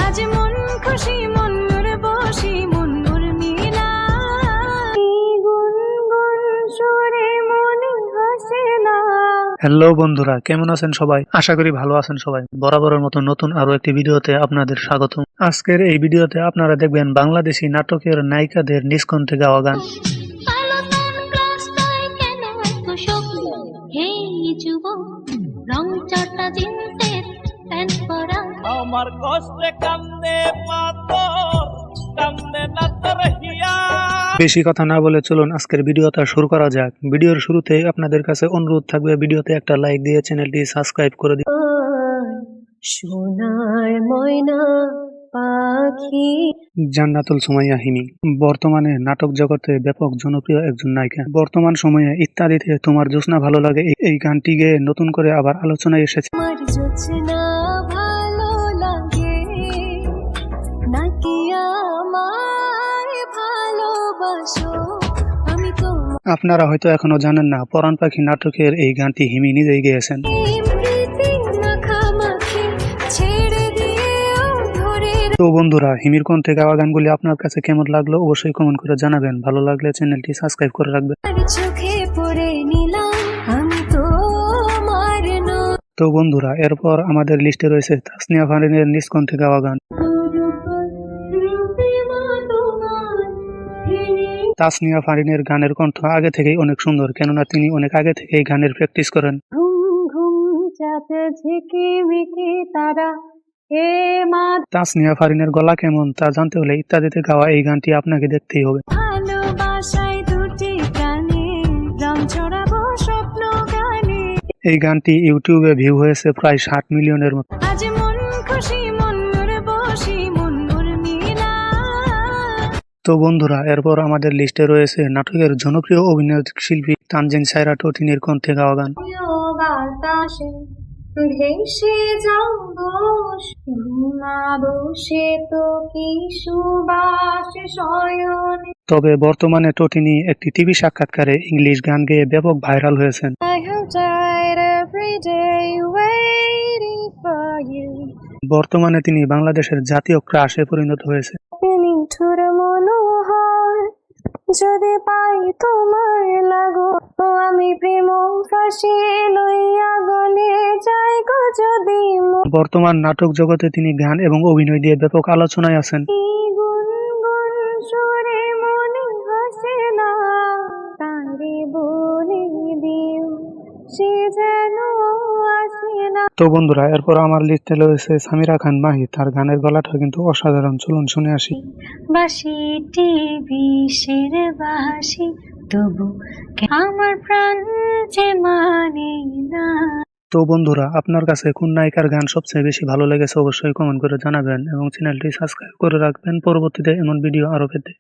আজ মন খুশি মনুর বসি মনুর নীলা গুনগুন সুরে মনে হাসে না। হ্যালো বন্ধুরা, কেমন আছেন সবাই? আশা করি ভালো আছেন সবাই। বরাবরের মতো নতুন আরো একটি ভিডিওতে আপনাদের স্বাগত। আজকের এই ভিডিওতে আপনারা দেখবেন বাংলাদেশি নাটকের নায়িকাদের নিজ কণ্ঠে গাওয়া গান। আমার কষ্টে কান্দে পাথর কান্দে না তোর হিয়া। বেশি কথা না বলে চলুন আজকের ভিডিওটা শুরু করা যাক। ভিডিওর শুরুতে আপনাদের কাছে অনুরোধ থাকবে ভিডিওতে একটা লাইক দিয়ে চ্যানেলটি সাবস্ক্রাইব করে দিন। সোনার ময়না পাখি জান্নাতুল সুমাইয়া হিমি বর্তমানে নাটক জগতে ব্যাপক জনপ্রিয় একজন নায়িকা। বর্তমান সময়ে ইত্যাদিতে তোমার জোছনা ভালো লাগে এই গানটি গেয়ে নতুন করে আবার আলোচনায় এসেছে। আমার জোছনা ভালো লাগে নাকি আমায় ভালোবাসো আমি তো আপনারা হয়তো এখনো জানেন না, পরাণ পাখি নাটকের এই গানটি হিমি নিজেই গেয়েছেন। তো বন্ধুরা, হিমির কণ্ঠে গাওয়া গানগুলি আপনার কাছে কেমন লাগলো অবশ্যই কমেন্ট করে জানাবেন। ভালো লাগলে চ্যানেলটি সাবস্ক্রাইব করে রাখবেন। তো বন্ধুরা, এরপর আমাদের লিস্টে রয়েছে তাসনিয়া ফারিনের নিজ কণ্ঠে গাওয়া গান। তাসনিয়া ফারিনের গানের কণ্ঠ আগে থেকেই অনেক সুন্দর, কেননা তিনি অনেক আগে থেকেই গানের প্র্যাকটিস করেন। তাসনিয়া ফারিনের গলা কেমন তা জানতে হলে ইত্যাদিতে গাওয়া এই গানটি আপনাকে দেখতেই হবে। এই গানটি ইউটিউবে ভিউ হয়েছে প্রায় 60 মিলিয়নের মতো। তো বন্ধুরা, এরপর আমাদের লিস্টে রয়েছে নাটকের জনপ্রিয় অভিনয় শিল্পী তানজিন সায়রা টটিনির কণ্ঠে গাওয়া গান। ভেসে যাবো ঘুমাবো সে তো কি সুবাস শয়নে। তবে বর্তমানে টটিনি একটি টিভি সাক্ষাৎকারে ইংলিশ গান গেয়ে ব্যাপক ভাইরাল হয়েছেন। বর্তমানে তিনি বাংলাদেশের জাতীয় ক্রাশে পরিণত হয়েছে। যদি পাই তোমার লাগো আমি প্রেম ফাঁসি লইয়া গলে যাই গো যদি বর্তমান নাটক জগতে তিনি গান এবং অভিনয় দিয়ে ব্যাপক আলোচনায় আছেন। গুনগুন সুরে মনে হাসে না তারে বলে দিও সে যেন আসে না। তো বন্ধুরা, এরপর আমার লিস্টে রয়েছে সামিরা খান মাহি। তার গানের গলাটা কিন্তু অসাধারণ, চলুন শুনে আসি। বাঁশিটি বিষের বাঁশি তবু আমার প্রাণ যে মানে না। তো বন্ধুরা, আপনার কাছে কোন নায়িকার গান সবচেয়ে বেশি ভালো লেগেছে অবশ্যই কমেন্ট করে জানাবেন এবং চ্যানেলটি সাবস্ক্রাইব করে রাখবেন পরবর্তীতে এমন ভিডিও আরো পেতে।